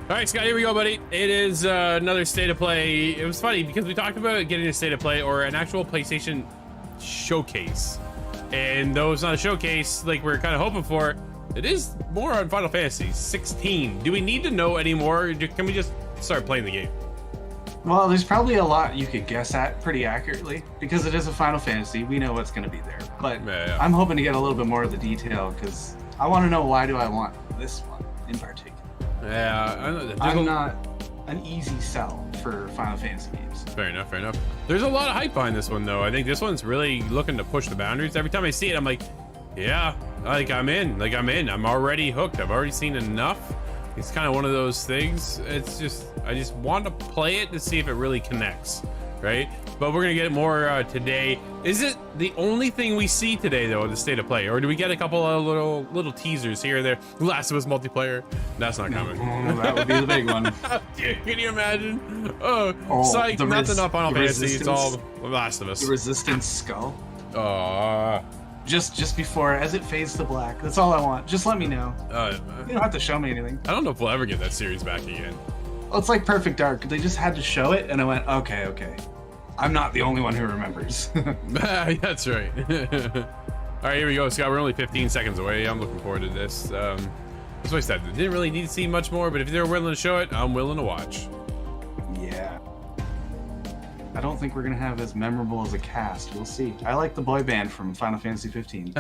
All right, Scott, here we go, buddy. It is another State of Play. It was funny because we talked about getting a State of Play or an actual PlayStation showcase. And though it's not a showcase like we're kind of hoping for, it is more on Final Fantasy 16. Do we need to know any more? Or can we just start playing the game? Well, there's probably a lot you could guess at pretty accurately because it is a Final Fantasy. We know what's going to be there, but Yeah. I'm hoping to get a little bit more of the detail because I want to know why do I want this one in particular. Yeah, I'm not an easy sell for Final Fantasy games. Fair enough, fair enough. There's a lot of hype behind this one, though. I think this one's really looking to push the boundaries. Every time I see it, I'm like, yeah, like I'm in. I'm already hooked. I've already seen enough. It's kind of one of those things. It's just, I just want to play it to see if it really connects, right? But we're gonna get more today. Is it the only thing we see today, though, in the state of play, or do we get a couple of little teasers here or there? Last of Us multiplayer. That's not coming. That would be the big one. Can you imagine? Oh, psych! Nothing on Final Fantasy. It's all Last of Us. The Resistance skull. Oh. Just before, as it fades to black. That's all I want. Just let me know. You don't have to show me anything. I don't know if we'll ever get that series back again. Well, it's like Perfect Dark. They just had to show it, and I went, okay. I'm not the only one who remembers. That's right. All right, here we go, Scott. We're only 15 seconds away. I'm looking forward to this. That's what I said. Didn't really need to see much more, but if they're willing to show it, I'm willing to watch. Yeah. I don't think we're gonna have as memorable as a cast. We'll see. I like the boy band from Final Fantasy 15.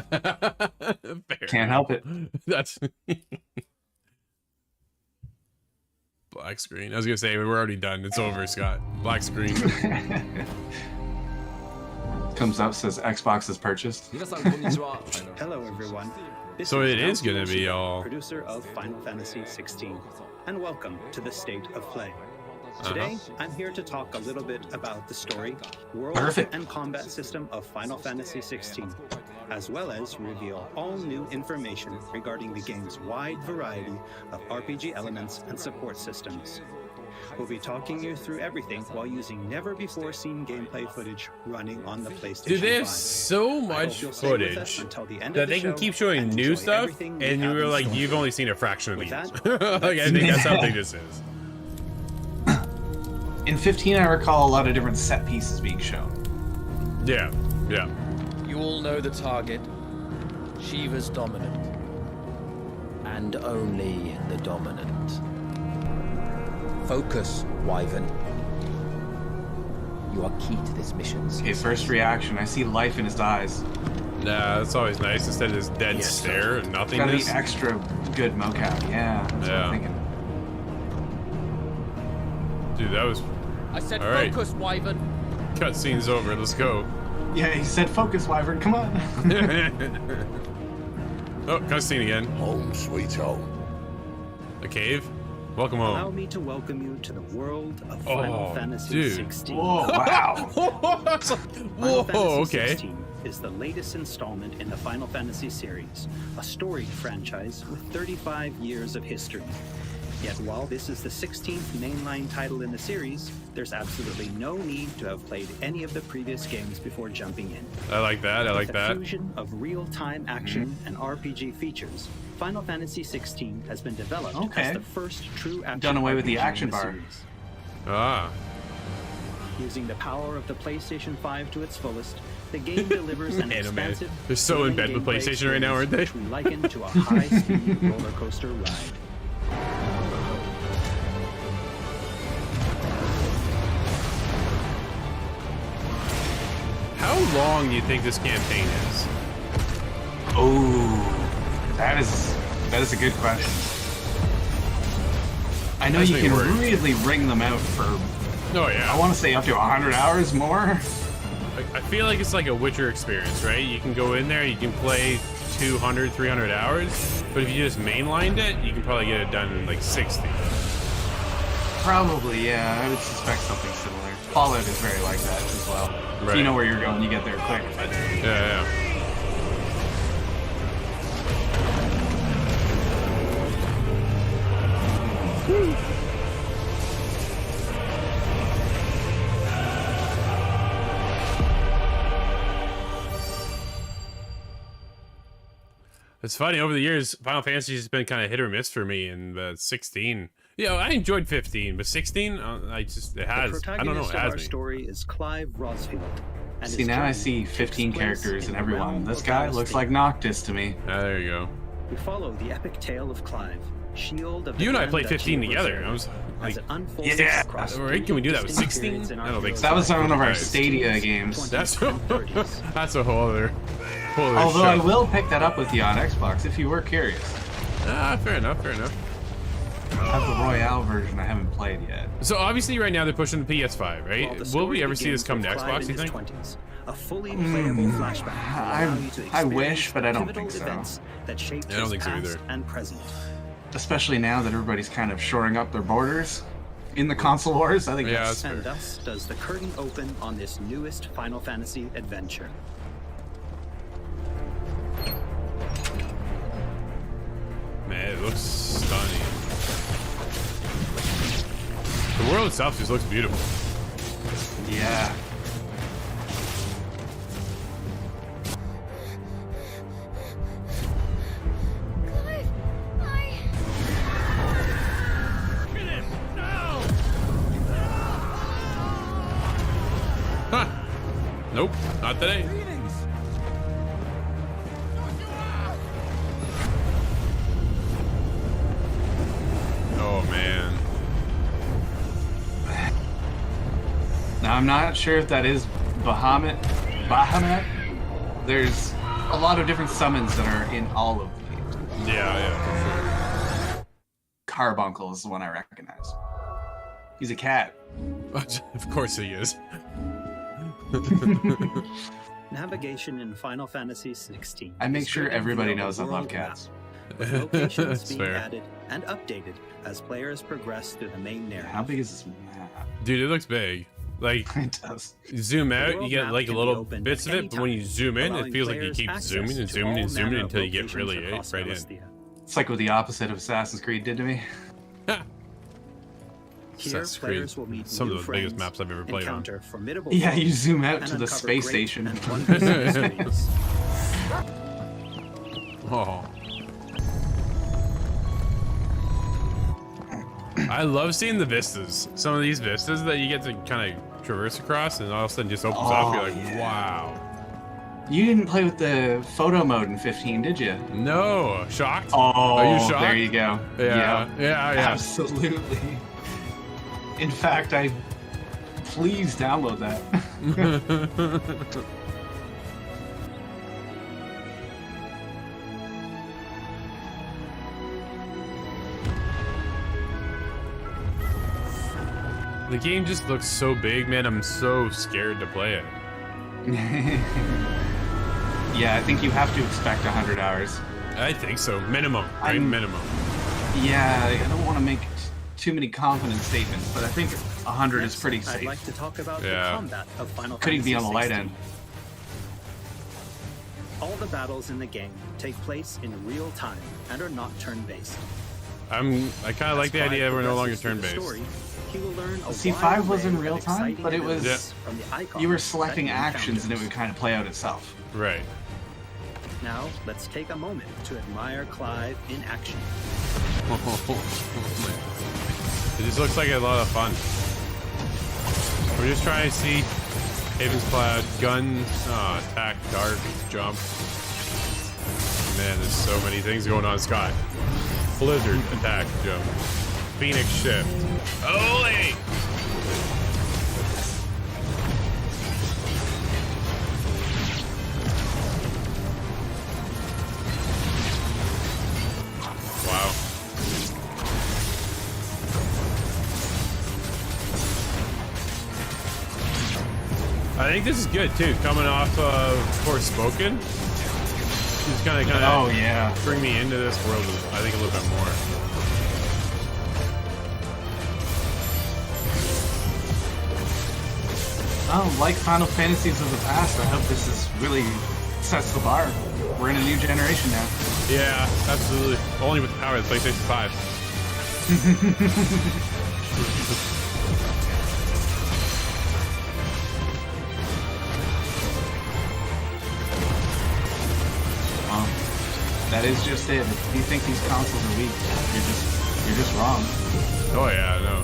Can't help it. That's black screen. I was gonna say we're already done. It's over, Scott. Black screen. Comes up, says Xbox is purchased. Hello, everyone. This So is it is gonna Nelson be Yoshida, all- producer of Final Fantasy 16, and welcome to the State of Play. Today, I'm here to talk a little bit about the story, world, Perfect. and combat system of Final Fantasy 16, as well as reveal all new information regarding the game's wide variety of RPG elements and support systems. We'll be talking you through everything while using never-before-seen gameplay footage running on the PlayStation 5. Dude, they have so much footage that they can keep showing new stuff, and you were like, you've only seen a fraction of these. Like, I think that's how big this is. In 15, I recall a lot of different set pieces being shown. Yeah. You all know the target. Shiva's dominant. And only the dominant. Focus, Wyvern. You are key to this mission. Okay, first reaction. I see life in his eyes. Nah, that's always nice. Instead of this dead Yes, stare and Gotta be nothingness. extra good mocap. Yeah. That's what Yeah. I'm thinking. Dude, that was I said All right. focus, Wyvern. cutscene's over. Let's go. Yeah, he said focus, Wyvern. Come on. Oh, cutscene again. Home sweet home. A cave. Welcome Allow home. me to welcome you to the world of Final Oh, Fantasy dude. 16. Whoa, wow. Final Whoa, Fantasy okay. 16 is the latest installment in the Final Fantasy series, a storied franchise with 35 years of history. Yet while this is the 16th mainline title in the series, there's absolutely no need to have played any of the previous games before jumping in. I like that. I like With a that. fusion of real-time action and RPG features, Final Fantasy 16 has been developed Okay. as the first true action Done away with the RPG action in the bar. series. Ah. Using the power of the PlayStation 5 to its fullest, the game delivers an Man, oh man. expansive, They're so in bed with gameplay PlayStation right now, aren't they? which we liken to a high-speed roller coaster ride. How long do you think this campaign is? Oh, that is a good question. I know Has you me can worried. really ring them out for, Oh yeah. I want to say up to 100 hours more. I feel like it's like a Witcher experience, right? You can go in there, you can play 200, 300 hours, but if you just mainlined it, you can probably get it done in like 60. Probably, yeah. I would suspect something similar. Fallout is very like that as well. If Right. you know where you're going, you get there quick. But Yeah. It's funny, over the years, Final Fantasy has been kind of hit or miss for me, and 16. You know, I enjoyed 15, but 16, it has, The I don't know, protagonist it of has our me. story is Clive Rosfield. and see, his now I journey see takes 15 place characters in and the everyone. realm This of guy looks Valisthea. like Noctis to me. Ah, there you go. We follow the epic tale of Clive, shield of the You and I Grand played Duchy 15 of together. Rosaria, Like, as it unfolds yeah. across Right, can we do that with distinct 16? periods in our I don't think hero's so. That was life. one of our Nice. Stadia games. That's and 30s. that's a whole other Although I show. will pick that up with you on Xbox if you were curious. Fair enough, fair enough. I have the Royale version I haven't played yet. So obviously right now they're pushing the PS5, While right? the Will story we ever see this come begins to with Clive Xbox, in you his think? 20s. A fully playable flashback will allow you to I wish, experience but I don't pivotal think so. events that shaped I don't his think so past either. and present. Especially now that everybody's kind of shoring up their borders in the console wars. I think Yeah, that's that's And fair. thus does the curtain open on this newest Final Fantasy adventure. Man, it looks stunning. The world itself just looks beautiful. yeah. Clive, Huh. Nope, not today. Oh man. Now I'm not sure if that is Bahamut. Bahamut. There's a lot of different summons that are in all of the games. Yeah, Carbuncle is the one I recognize. He's a cat. for sure. Of course he is. Navigation in Final Fantasy 16. I make is sure driven everybody via a knows I love world cats. map, with locations That's being fair. added and updated as players progress through the main narrative. How big is this map? Dude, it looks big. Like, It does. zoom out, you world get map like can be little opened bits at of any it, but when you time, zoom in, it allowing feels like you players keep access zooming and to zooming all and zooming manner of until you get locations really across right in. Celestia. It's like what the opposite of Assassin's Creed did to me. Here, Assassin's players Creed, will meet some new of the biggest friends, maps I've ever played on. encounter formidable Yeah, you foes, zoom out and to the uncover space great station. and wondrous mysteries. Oh. I love seeing the vistas. Some of these vistas that you get to kind of traverse across, and all of a sudden just opens up. You're like, yeah. wow. You didn't play with the photo mode in 15, did you? No, shocked? Oh, Are you shocked? there you go. Yeah, yeah, yeah. Absolutely. In fact, please download that. The game just looks so big, man. I'm so scared to play it. Yeah, I think you have to expect 100 hours. I think so. Minimum, right? Minimum. Yeah, I don't want to make too many confident statements, but I think 100 is pretty I'd safe. like to talk about Yeah. the combat of Final Could he Fantasy be on the light 16. end? All the battles in the game take place in real time and are not turn-based. I kind of like the idea we're no longer turn-based. He will learn a See, wide 5 was array in of real time, exciting but it was- abilities from the icons You were that selecting he actions and it encounters. would kind of play out itself. Right. Now, let's take a moment to admire Clive in action. It just looks like a lot of fun. We're just trying to see Haven's Cloud, gun, attack, dart, jump. Man, there's so many things going on. Scott. Blizzard, attack, jump. Phoenix shift. Holy! Wow. I think this is good too, coming off of Forspoken. Just kind of Oh, yeah. bring me into this world, I think, a little bit more. Oh, like Final Fantasies of the past, I hope this is really sets the bar. We're in a new generation now. Yeah, absolutely. Only with the power of the PlayStation 5. Well, that is just it. If you think these consoles are weak, you're just wrong. Oh yeah, I know.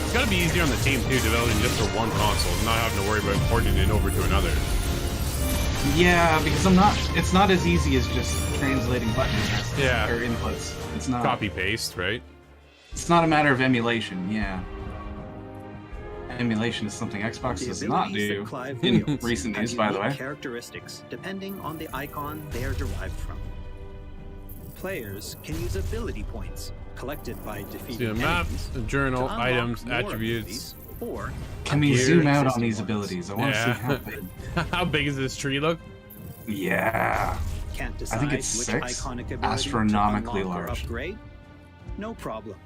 It's gotta be easier on the team too, developing just for one console, and not having to worry about porting it over to another. Yeah, because it's not as easy as just translating buttons Yeah. or inputs. It's not. Copy paste, right? It's not a matter of emulation, yeah. Emulation is something Xbox The does not abilities do that Clive in wields recent have news, by the unique way. characteristics depending on the icon they are derived from. Players can use ability points collected by See defeating a map, enemies a journal, to unlock items, more attributes. abilities, or Can we upgrade zoom out on existing these ones. abilities? I want to see how Yeah. big. How big does this tree look? Yeah. Can't decide think it's which 6. iconic ability Astronomically to unlock or large. upgrade? No problem.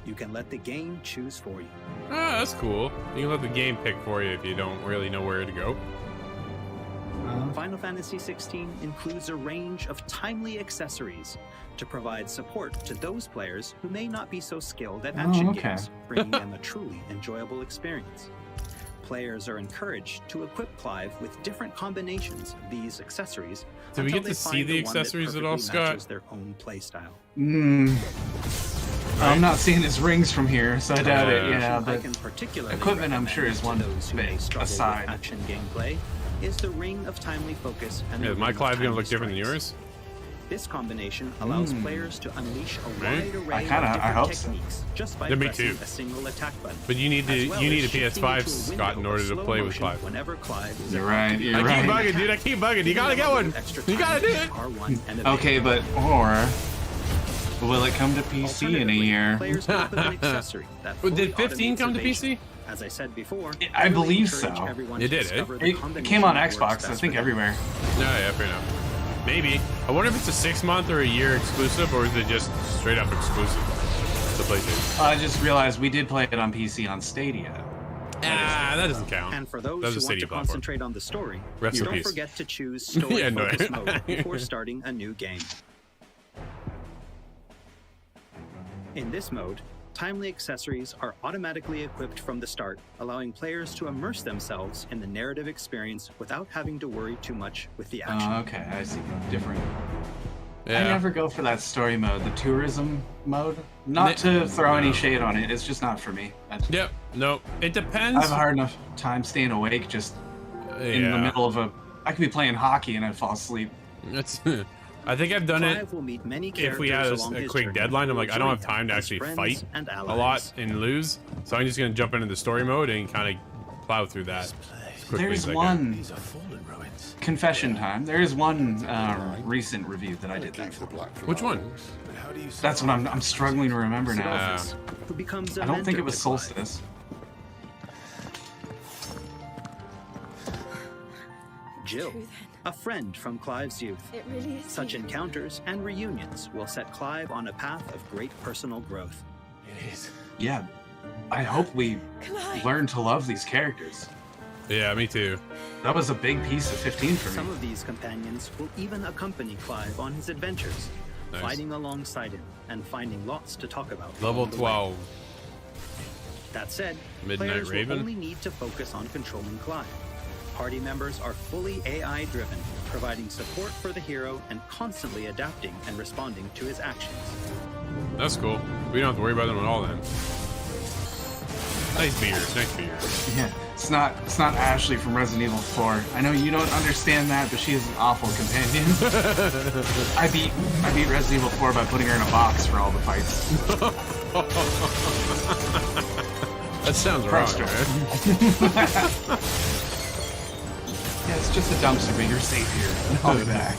You can let the game choose for you. Ah, that's cool. You can let the game pick for you if you don't really know where to go. Final Fantasy XVI includes a range of timely accessories to provide support to those players who may not be so skilled at action okay. games, bringing them a truly enjoyable experience. Players are encouraged to equip Clive with different combinations of these accessories. Did we until get they to see find the one that accessories at all, perfectly matches Scott? their own playstyle. I'm not seeing his rings from here, so I doubt it. Yeah, I but can particularly equipment, I'm sure, is recommend one to those who may bit struggle with aside. action gameplay is the Ring of Timely Focus and Yeah, the is my Ring of Clive gonna Timely look different than Strikes. yours? This combination allows players to unleash a Right? wide array I of kinda- I different hope so. techniques just by Yeah, me pressing too. a single attack button. But you need to as well you as need a shifting PS5, into a Scott, in window order of to slow play with motion Clive. Whenever Clive is You're about right. to You're I right. keep bugging, dude. I keep bugging. You gotta get one. Extra You gotta do it. R1 and Okay, but will it come to PC in a Alternatively, year? players can equip an accessory that Well, fully did 15 automates come to evasion. PC? As I said before, I really believe encourage so. everyone It to did, discover the It combination came on that works Xbox, best I for think, them. everywhere. No, yeah, fair enough. Maybe. I wonder if it's a 6-month or a year exclusive, or is it just straight up exclusive to PlayStation? I just realized we did play it on PC on Stadia. Ah, that doesn't count. And for those That's a who want Stadia to platform. concentrate on the story, Rest in don't peace. forget to choose story Yeah, no. focus mode before starting a new game. In this mode, timely accessories are automatically equipped from the start, allowing players to immerse themselves in the narrative experience without having to worry too much with the action. Oh, okay, I see. Different. I Yeah. never go for that story mode, the tourism mode. Not to throw any shade on it, it's just not for me. Yep. No. It I depends. have a hard enough time staying awake just in the Yeah. middle of a. I could be playing hockey and I'd fall asleep. It's, I think I've done it. Clive will meet many If we had characters along a his quick journey deadline, I'm who like, will I don't have join time to him as actually friends fight and a lot allies. and lose. So I'm just gonna jump into the story mode and kind of plow through that as quickly There's as I one These are fallen ruins. confession time. There is one recent review that I did that Keep for. the black Which one? But how do you That's what I'm struggling to remember now. Yeah. who becomes a I don't think mentor it was to Clive. Solstice. Jill, a friend from Clive's youth. It really is. Such encounters and reunions will set Clive on a path of great personal growth. It is. Yeah, I hope we Clive. learn to love these characters. Yeah, me too. That was a big piece of 15 for Some me. of these companions will even accompany Clive on his adventures, Nice. fighting alongside him and finding lots to talk about. Level along the way. 12. That said, Midnight players Raven? will only need to focus on controlling Clive. Party members are fully AI driven, providing support for the hero and constantly adapting and responding to his actions. That's cool. We don't have to worry about them at all then. Nice beer. Nice beer. Yeah, it's not Ashley from Resident Evil 4. I know you don't understand that, but she is an awful companion. I beat Resident Evil 4 by putting her in a box for all the fights. That sounds wrong, Frustrating. man. Yeah, it's just a dumpster, but you're safe here. I'll be back.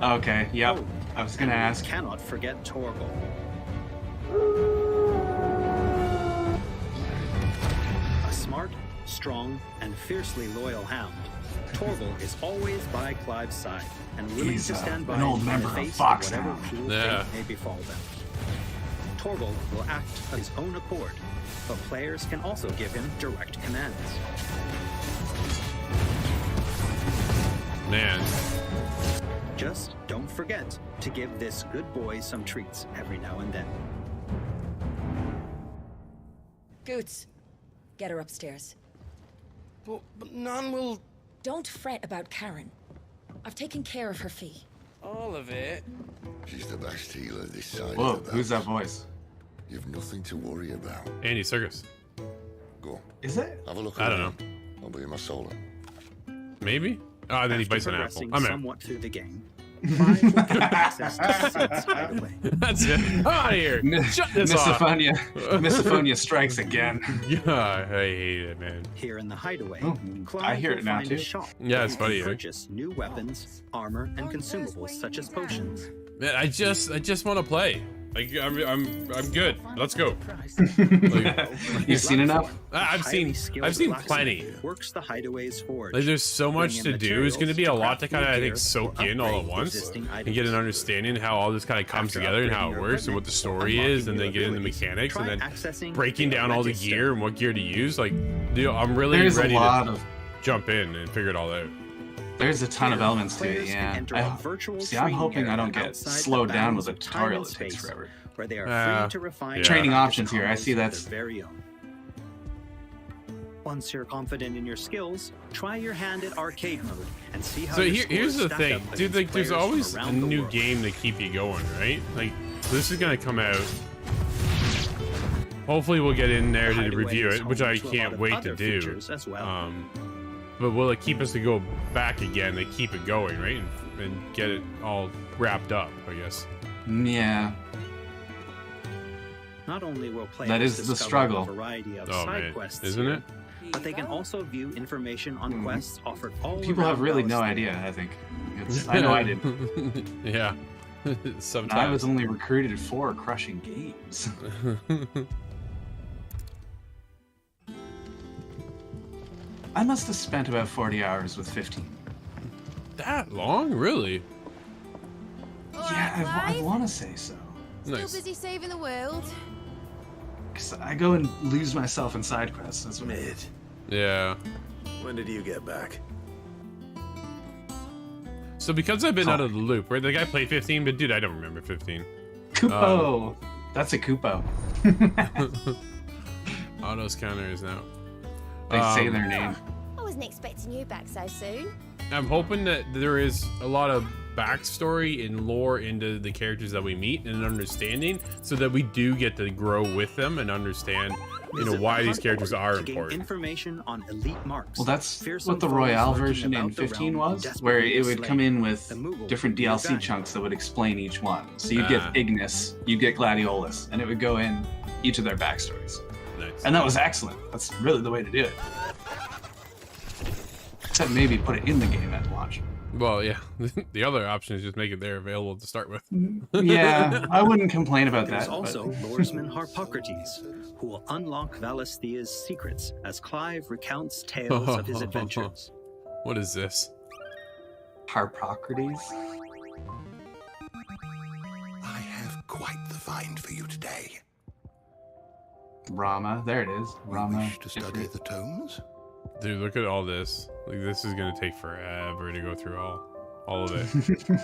Okay, yep. Oh, I was gonna and we ask. Cannot forget Torgal. A smart, strong, and fiercely loyal hound, Torgal is always by Clive's side and willing He's, to stand by an old him in member the of face Foxhound. whatever cruel Yeah. fate may befall them. Torgal will act of his own accord, but players can also give him direct commands. Man. Just don't forget to give this good boy some treats every now and then. Goots, get her upstairs. But none will. Don't fret about Karen. I've taken care of her fee. All of it. She's the best healer this side Whoa, of the who's that belt. voice? You've nothing to worry about. Andy Serkis. Go. Is it? Have a look. I don't know. I'll be my soul. Maybe. Oh, and then he After bites an apple. progressing I'm in. somewhat through the game, Clive will gain access to Sid's hideaway. That's it. I'm out of here. Shut this off. Misophonia strikes again. Yeah, I hate it, man. Here in the hideaway, Oh, Clive I hear will it now, find too. a shop Yeah, it's where funny, he can eh? purchase new weapons, armor, and consumables such as potions. Man, I just want to play. Like I'm good. Let's go. Like, You've seen enough? I've seen plenty. Works the hideaway's forge. Like there's so much to bringing do. It's going to be a lot to materials kind of I craft think new soak gear in or all at upgrade once existing and get an items. understanding how all this kind of comes After together and how upgrading it your works and what the equipment, story unlocking is, and new then getting the abilities, mechanics try and then accessing breaking the down all the register. gear and what gear to use. Like, dude, I'm really There's a ready lot to of jump in and figure it all out. There's a ton of Here, elements to it, players can yeah. enter a virtual See, I'm training hoping I area don't get outside the slowed down with bounds a of time tutorial and that takes space, forever. where they are Yeah. free to refine Yeah. Training their options here, I see combos that's- of their very own. Once you're confident in your skills, try your hand at arcade mode and see how So your here's scores the stack thing, up dude. against Like, there's players from always a around the new world. game to keep you going, right? Like, this is gonna come out. Hopefully, we'll get in there to Hideaway review is it, which home I to a lot can't of wait to other do. features as well. But will it keep us to go back again? They keep it going, right, and get it all wrapped up, I guess. Yeah. Not only will players That is the discover struggle. a variety of Oh side man, quests isn't here, it? but they can also view information on quests offered all People have around really no Valisthea. idea, I think. I know I did. Yeah. I Sometimes. was only recruited for crushing games. I must have spent about 40 hours with 15. That long, really? Yeah, I want to say so. Still Nice. busy saving the world? 'Cause I go and lose myself in side quests. That's what I Mid. Yeah. When did you get back? So because I've been out of the loop, right? Like I played 15, but dude, I don't remember 15. Kupo! That's a Kupo. Auto scanners now. They say their name. I wasn't expecting you back so soon. I'm hoping that there is a lot of backstory and lore into the characters that we meet and an understanding, so that we do get to grow with them and understand, Visit why the these hunt characters board are to gain important. information on elite marks. Well, that's fearsome what the foes Royale lurking version in about the 15 realm, was, desperately where it would slain. come in with The Moogle different would be your DLC guide. chunks that would explain each one. So you'd get Ah. Ignis, you'd get Gladiolus, and it would go in each of their backstories. Nice. And that was excellent. That's really the way to do it. Except maybe put it in the game at launch. Well, yeah. The other option is just make it there available to start with. Yeah, I wouldn't complain about There's that. also but... Lordesman Harpocrates, who will unlock Valisthea's secrets as Clive recounts tales of his adventures. What is this? Harpocrates? I have quite the find for you today. Rama, there it is. You Rama. wish to study Ifrit. the tomes? Dude, look at all this. Like, this is gonna take forever to go through all of it.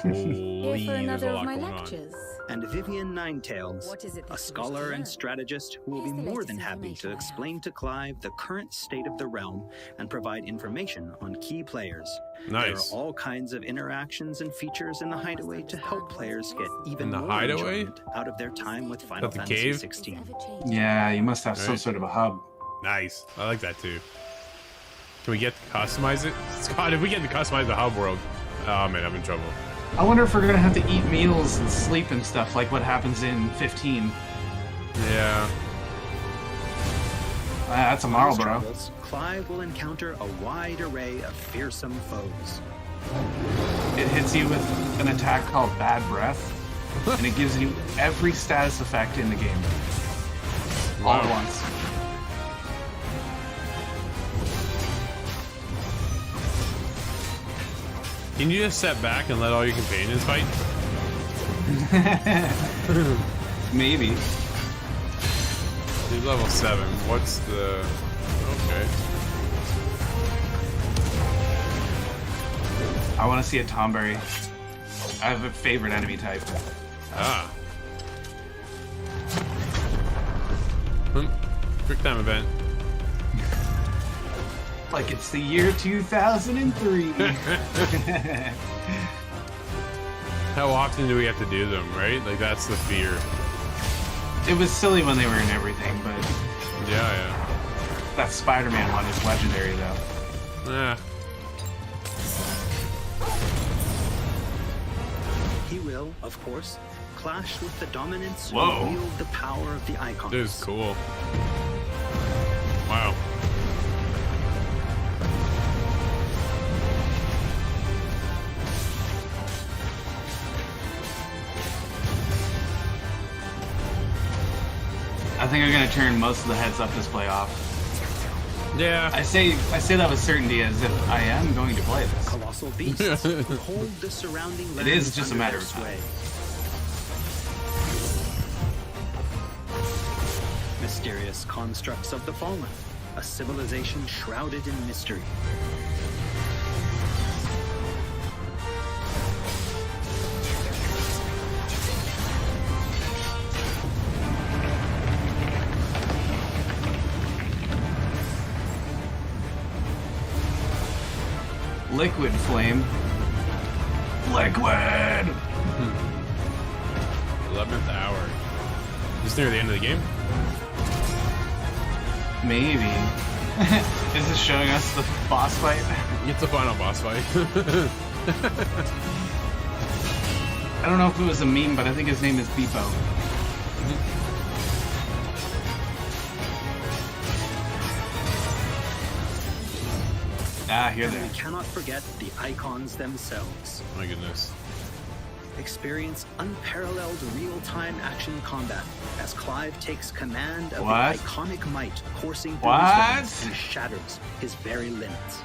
Holy, Here for there's another a of lot my going lectures. And Vivian Ninetails, What is it that a you wish to scholar and learn? strategist who will be Here's the more latest than happy information to I have. explain to Clive the current state of the realm and provide information on key players. Nice. There are all kinds of interactions and features in the Hideaway to help players get even In the more Hideaway? enjoyment out of their time with Final the Fantasy cave? 16. Ever changed? Yeah, you must have some Right. sort of a hub. Nice. I like that too. Can we get to customize it? Scott, if we get to customize the hub world, oh man, I'm in trouble. I wonder if we're gonna have to eat meals and sleep and stuff like what happens in 15. Yeah. That's a On his Marlboro. travels, Clive will encounter a wide array of fearsome foes. It hits you with an attack called Bad Breath, and it gives you every status effect in the game. All at Wow. once. Can you just step back and let all your companions fight? Maybe. Dude, level 7. What's the... Okay. I want to see a Tomberry. I have a favorite enemy type. Ah. Quick time event. Like it's the year 2003. How often do we have to do them, right? Like, that's the fear. It was silly when they were in everything, but Yeah, yeah. That Spider-Man one is legendary though. Yeah. He will, of course, clash with the dominants Whoa. who wield the power of the icons. This is cool. Wow. I think I'm gonna turn most of the heads-up display off. Yeah. I say that with certainty as if I am going to play this. Colossal beasts hold the surrounding It lands is just a under matter their of time. sway. Mysterious constructs of the fallen, a civilization shrouded in mystery. Liquid flame. Liquid! 11th hour. Just near the end of the game? Maybe. Is this showing us the boss fight? It's the final boss fight. I don't know if it was a meme, but I think his name is Beepo. Ah, here And they we are. cannot forget the icons themselves. My goodness. Experience unparalleled real-time action combat as Clive takes command of What? the iconic might coursing through What? his veins and shatters his very limits.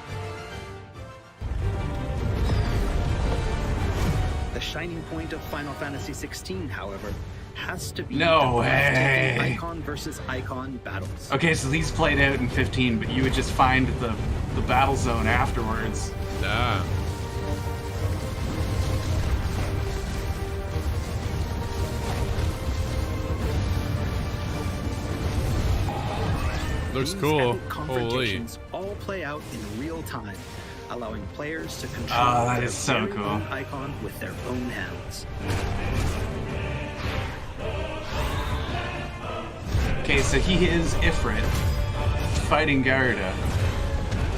The shining point of Final Fantasy XVI, however, has to be No the breathtaking way. icon versus icon battles. Okay, so these played out in 15, but you would just find the battle zone afterwards. Ah. Looks These cool. epic Holy. confrontations all play out in real time, allowing players to control Oh, that their is so very cool. own icon with their own hands. Okay, so he is Ifrit, fighting Garuda.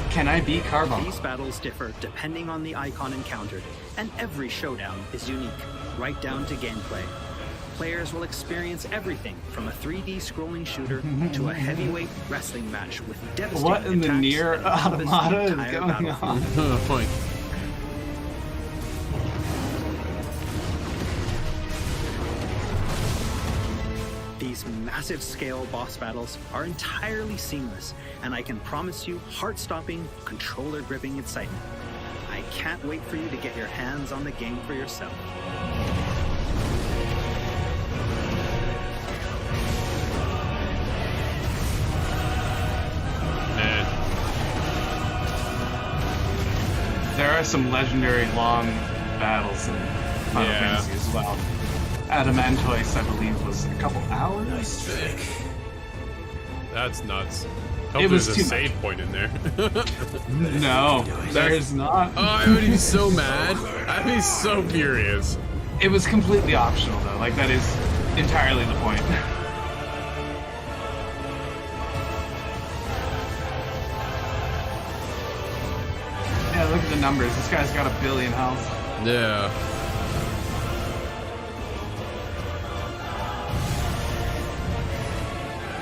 Can I beat Carbon? These battles differ depending on the icon encountered, and every showdown is unique, right down to gameplay. Players will experience everything from a 3D scrolling shooter to a heavyweight wrestling match with devastating What in the attacks Nier that encompass the Automata is entire going battlefield. on? Point. These massive scale boss battles are entirely seamless, and I can promise you heart-stopping, controller-gripping excitement. I can't wait for you to get your hands on the game for yourself. Man. There are some legendary long battles in Final Yeah. Fantasy as well. Adamantoise, I believe, was a couple hours. That's nuts. Hope It was there's too a much. save point in there. No, there's not. Oh, I would be so mad. I'd be so furious. It was completely optional, though. Like, that is entirely the point. Yeah, look at the numbers. This guy's got 1 billion health. Yeah.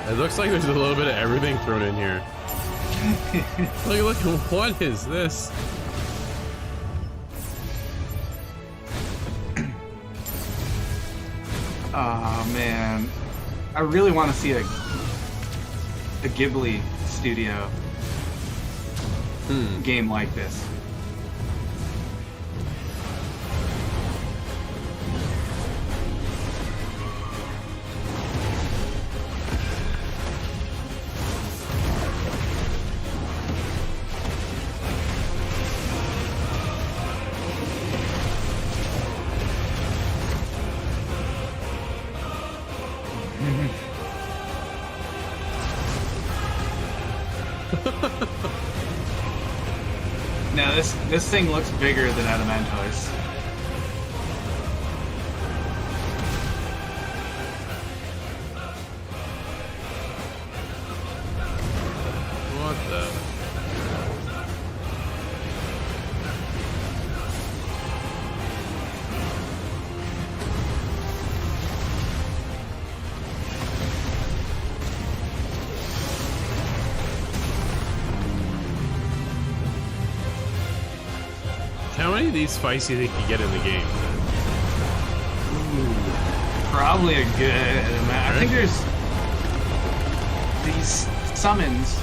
It looks like there's a little bit of everything thrown in here. Look, what is this? Oh man, I really want to see a Ghibli studio game like this. Now this thing looks bigger than Adamantoise. How many of these fights do you think you get in the game? Probably a good amount. I think there's these summons.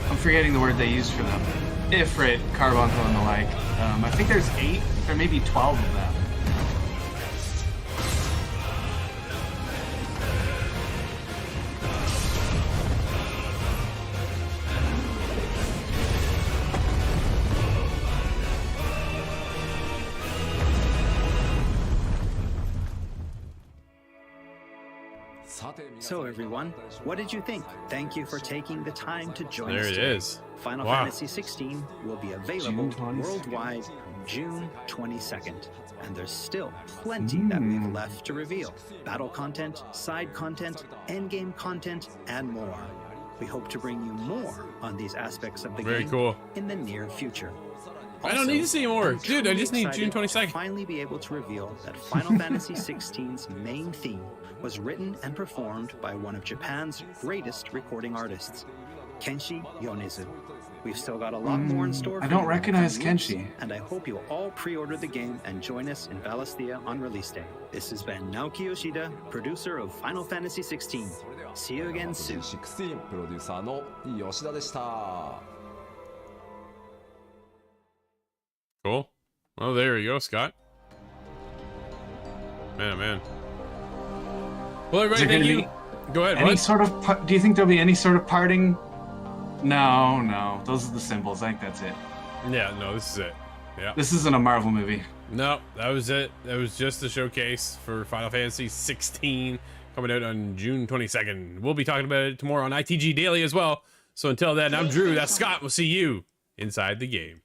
I'm forgetting the word they use for them. Ifrit, Carbuncle, and the like. I think there's 8 or maybe 12 of them. So everyone, what did you think? Thank you for taking the time to join us There it today. is. Final Wow. Fantasy 16 will be available June 22nd. worldwide June 22nd. And there's still plenty that we've left to reveal. Battle content, side content, endgame content, and more. We hope to bring you more on these aspects of the Very game cool. in the near future. I don't need to see more. I'm Dude, I truly just need excited June to 22nd. finally be able to reveal that Final Fantasy 16's main theme was written and performed by one of Japan's greatest recording artists, Kenshi Yonezu. We've still got a lot more in store. I for don't you recognize in coming weeks, Kenshi. and I hope you'll all pre-order the game and join us in Valisthea on release day. This has been Naoki Yoshida, producer of Final Fantasy 16. See you again soon. 16プロデューサーの吉田でした。 Cool. Well, there you go, Scott. Man, oh, man. Well, Is everybody, there thank gonna you. Go ahead. Any What? sort of? Do you think there'll be any sort of parting? No, no. Those are the symbols. I think that's it. Yeah, no, this is it. Yeah. This isn't a Marvel movie. No, that was it. That was just the showcase for Final Fantasy 16 coming out on June 22nd. We'll be talking about it tomorrow on ITG Daily as well. So until then, I'm Drew. That's Scott. We'll see you inside the game.